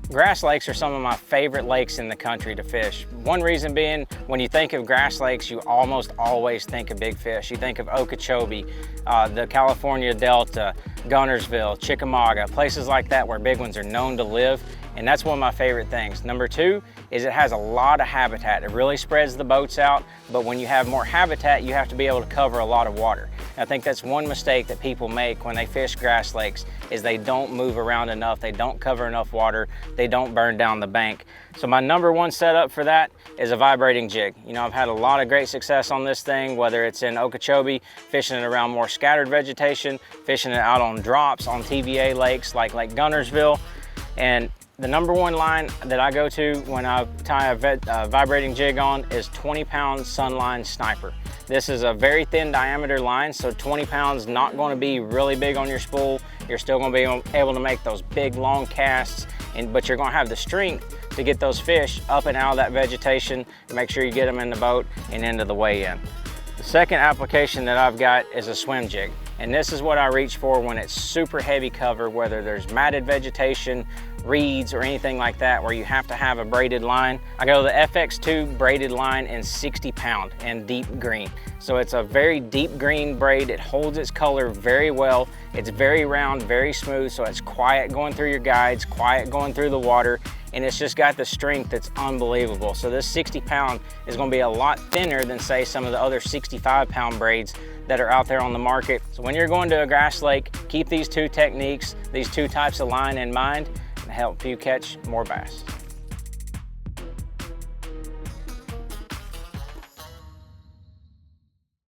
Grass lakes are some of my favorite lakes in the country to fish. One reason being, when you think of grass lakes, you almost always think of big fish. You think of Okeechobee, the California Delta, Gunnersville, Chickamauga, places like that where big ones are known to live. And that's one of my favorite things. Number two is it has a lot of habitat. It really spreads the boats out, but when you have more habitat, you have to be able to cover a lot of water. And I think that's one mistake that people make when they fish grass lakes is they don't move around enough, they don't cover enough water, they don't burn down the bank. So my number one setup for that is a vibrating jig. You know, I've had a lot of great success on this thing, whether it's in Okeechobee, fishing it around more scattered vegetation, fishing it out on drops on TVA lakes like Gunnersville. And the number one line that I go to when I tie a vibrating jig on is 20-pound Sunline Sniper. This is a very thin diameter line, so 20 pounds not going to be really big on your spool. You're still going to be able to make those big long casts, but you're going to have the strength to get those fish up and out of that vegetation, make sure you get them in the boat and into the weigh-in. The second application that I've got is a swim jig. And this is what I reach for when it's super heavy cover, whether there's matted vegetation, reeds, or anything like that where you have to have a braided line. I go to the FX2 braided line in 60-pound and deep green. So it's a very deep green braid. It holds its color very well. It's very round, very smooth, so it's quiet going through your guides, quiet going through the water, and it's just got the strength that's unbelievable. So this 60-pound is going to be a lot thinner than, say, some of the other 65-pound braids that are out there on the market. So when you're going to a grass lake, keep these two techniques, these two types of line in mind, and help you catch more bass.